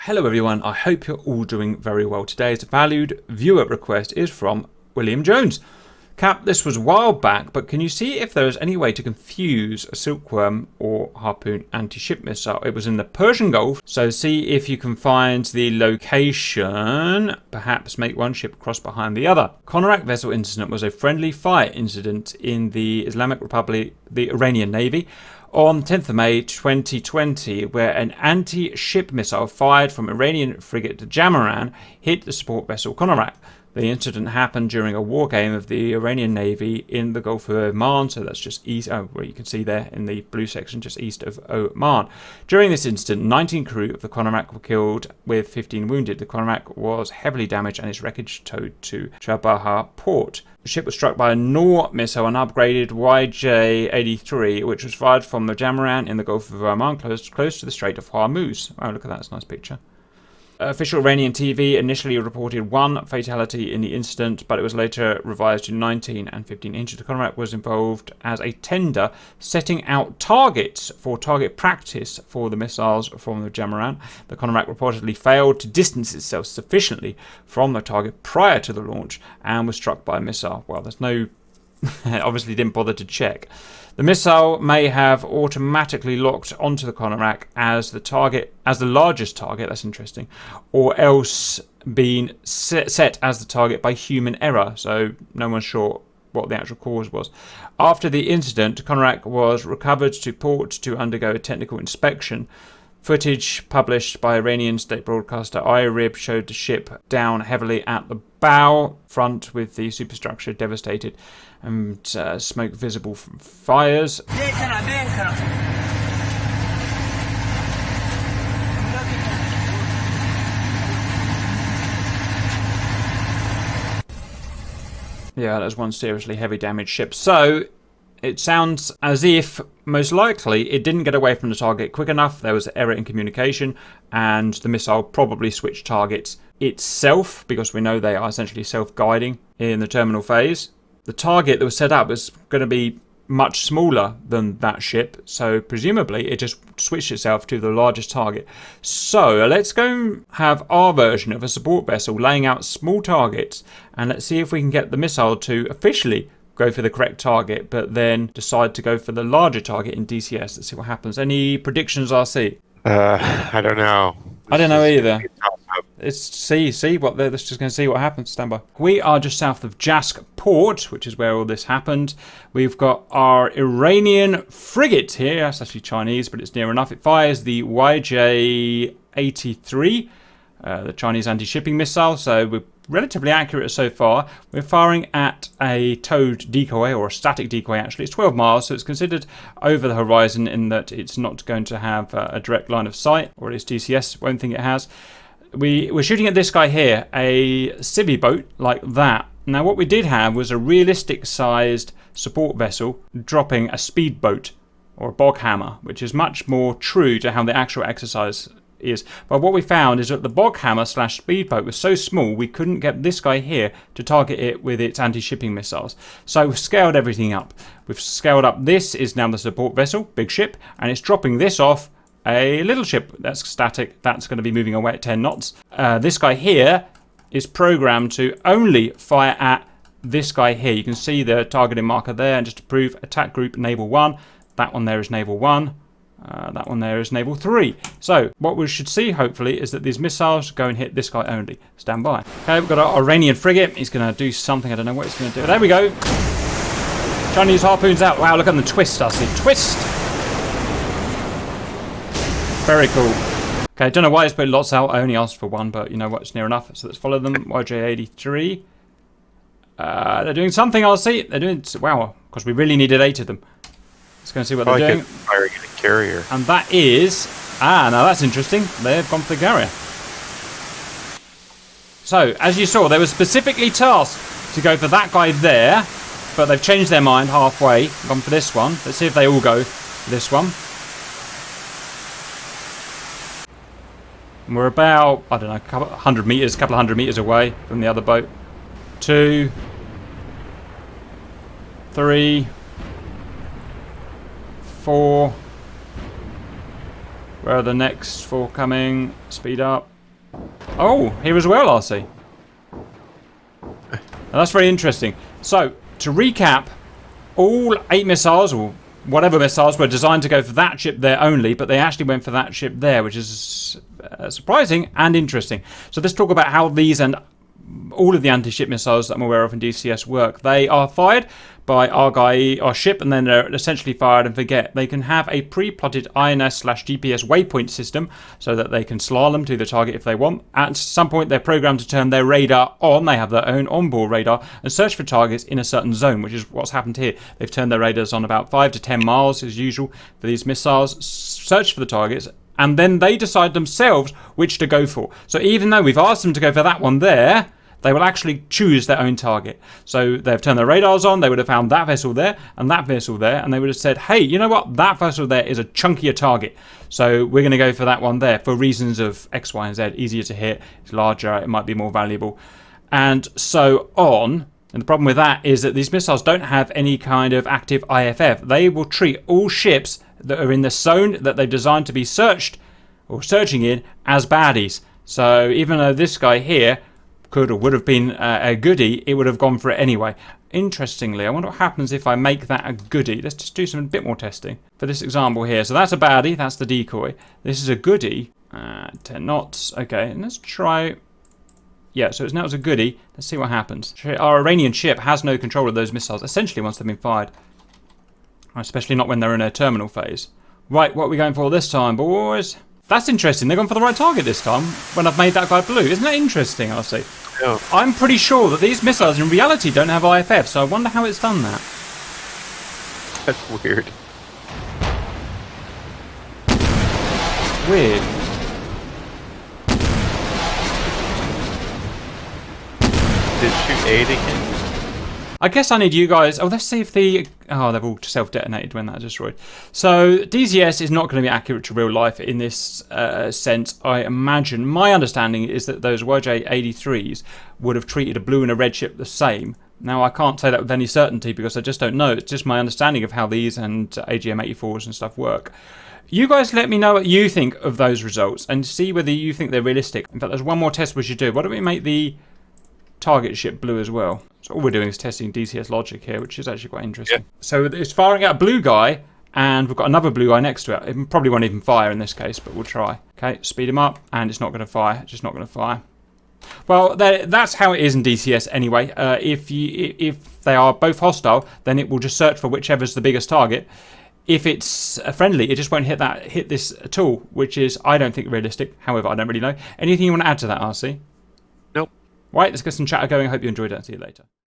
Hello everyone, I hope you're all doing very well. Today's valued viewer request is from William Jones. Cap, this was a while back, but can you see if there is any way to confuse a Silkworm or Harpoon anti-ship missile? It was in the Persian Gulf, so see if you can find the location. Perhaps make one ship cross behind the other. Konarak vessel incident was a friendly fire incident in the Islamic Republic, the Iranian Navy, on 10th of May 2020, where an anti-ship missile fired from Iranian frigate Jamaran hit the support vessel Konarak. The incident happened during a war game of the Iranian Navy in the Gulf of Oman, so that's just east, where you can see there in the blue section, just east of Oman. During this incident, 19 crew of the Konarak were killed with 15 wounded. The Konarak was heavily damaged and its wreckage towed to Chabahar port. The ship was struck by a Nor missile, an upgraded YJ-83, which was fired from the Jamaran in the Gulf of Oman, close to the Strait of Hormuz. Oh, look at that, that's a nice picture. Official Iranian TV initially reported 1 fatality in the incident, but it was later revised to 19 and 15 injured. The Konarak was involved as a tender setting out targets for target practice for the missiles from the Jamaran. The Konarak reportedly failed to distance itself sufficiently from the target prior to the launch and was struck by a missile. Well, there's no... obviously didn't bother to check. The missile may have automatically locked onto the Konarak as the largest target, that's interesting, or else been set as the target by human error, so no one's sure what the actual cause was. After the incident, Konarak was recovered to port to undergo a technical inspection. Footage published by Iranian state broadcaster IRIB showed the ship down heavily at the bow front with the superstructure devastated and smoke visible from fires. Yeah, that was one seriously heavy damaged ship. So it sounds as if, most likely, it didn't get away from the target quick enough. There was an error in communication, and the missile probably switched targets itself, because we know they are essentially self-guiding in the terminal phase. The target that was set up was going to be much smaller than that ship, so presumably it just switched itself to the largest target. So let's go have our version of a support vessel laying out small targets, and let's see if we can get the missile to officially go for the correct target, but then decide to go for the larger target in DCS. Let's see what happens. Any predictions, RC? I don't know. I don't know either. Let's see what let's just going to see what happens. Stand by. We are just south of Jask port, which is where all this happened. We've got our Iranian frigate here. That's actually Chinese, but it's near enough. It fires the YJ-83, the Chinese anti-shipping missile. So we're relatively accurate so far. We're firing at a towed decoy, or a static decoy actually. It's 12 miles, so it's considered over the horizon in that it's not going to have a direct line of sight, or at least DCS won't think it has. We're shooting at this guy here, a civvy boat like that. Now what we did have was a realistic sized support vessel dropping a speedboat or a bog hammer, which is much more true to how the actual exercise is. But what we found is that the bog hammer / speedboat was so small we couldn't get this guy here to target it with its anti-shipping missiles. So we've scaled everything up. We've scaled up. This is now the support vessel, big ship, and it's dropping this off a little ship that's static. That's going to be moving away at 10 knots. This guy here is programmed to only fire at this guy here. You can see the targeting marker there, and just to prove, attack group Naval 1. That one there is Naval 1. That one there is Naval 3. So what we should see, hopefully, is that these missiles go and hit this guy only. Stand by. Okay, we've got our Iranian frigate. He's going to do something. I don't know what he's going to do. There we go. Chinese harpoons out. Wow, look at them twist, I see. Twist! Very cool. Okay, don't know why he's put lots out. I only asked for one, but you know what? It's near enough. So let's follow them. YJ-83. They're doing something, I'll see. They're doing... Wow, because we really needed 8 of them. Let's go and see what they're doing. Firing at a carrier. And that is... now that's interesting. They've gone for the carrier. So, as you saw, they were specifically tasked to go for that guy there, but they've changed their mind halfway, gone for this one. Let's see if they all go for this one. And we're about, I don't know, a couple of hundred meters away from the other boat. 2, 3, 4, Where are the next 4 coming? Speed up. Oh, here as well, RC. Now, that's very interesting. So, to recap, all 8 missiles, or whatever missiles, were designed to go for that ship there only, but they actually went for that ship there, which is surprising and interesting. So let's talk about how these and all of the anti-ship missiles that I'm aware of in DCS work. They are fired by our ship, and then they're essentially fired and forget. They can have a pre-plotted INS/GPS waypoint system so that they can slalom to the target if they want. At some point, they're programmed to turn their radar on. They have their own onboard radar and search for targets in a certain zone, which is what's happened here. They've turned their radars on about 5 to 10 miles as usual for these missiles, search for the targets, and then they decide themselves which to go for. So even though we've asked them to go for that one there, they will actually choose their own target. So they've turned their radars on, they would have found that vessel there and that vessel there, and they would have said, hey, you know what, that vessel there is a chunkier target, so we're going to go for that one there for reasons of X, Y, and Z. Easier to hit, it's larger, it might be more valuable, and so on. And the problem with that is that these missiles don't have any kind of active IFF. They will treat all ships that are in the zone that they've designed to be searched or searching in as baddies. So even though this guy here could or would have been a goodie, it would have gone for it anyway. Interestingly, I wonder what happens if I make that a goodie. Let's just do some bit more testing for this example here. So that's a baddie, that's the decoy. This is a goodie, 10 knots. Okay, and let's try. Yeah, so now it's a goodie. Let's see what happens. Our Iranian ship has no control of those missiles, essentially, once they've been fired. Especially not when they're in a terminal phase. Right, what are we going for this time, boys? That's interesting. They've gone for the right target this time when I've made that guy blue. Isn't that interesting, RC? Yeah. I'm pretty sure that these missiles in reality don't have IFF, so I wonder how it's done that. That's weird. Weird. Did it shoot 8 again? I guess I need you guys. Oh, let's see if the. Oh, they've all self-detonated when that destroyed. So DCS is not going to be accurate to real life in this sense, I imagine. My understanding is that those YJ-83s would have treated a blue and a red ship the same. Now, I can't say that with any certainty because I just don't know. It's just my understanding of how these and AGM-84s and stuff work. You guys let me know what you think of those results and see whether you think they're realistic. In fact, there's one more test we should do. Why don't we make the target ship blue as well? So all we're doing is testing DCS logic here, which is actually quite interesting. Yeah. So it's firing at a blue guy, and we've got another blue guy next to it. It probably won't even fire in this case, but we'll try. Okay, speed him up, and it's not going to fire. It's just not going to fire. Well, that's how it is in DCS anyway. If they are both hostile, then it will just search for whichever's the biggest target. If it's friendly, it just won't hit this at all, which is, I don't think, realistic. However, I don't really know. Anything you want to add to that, RC? Nope. Right, let's get some chatter going. I hope you enjoyed it. See you later.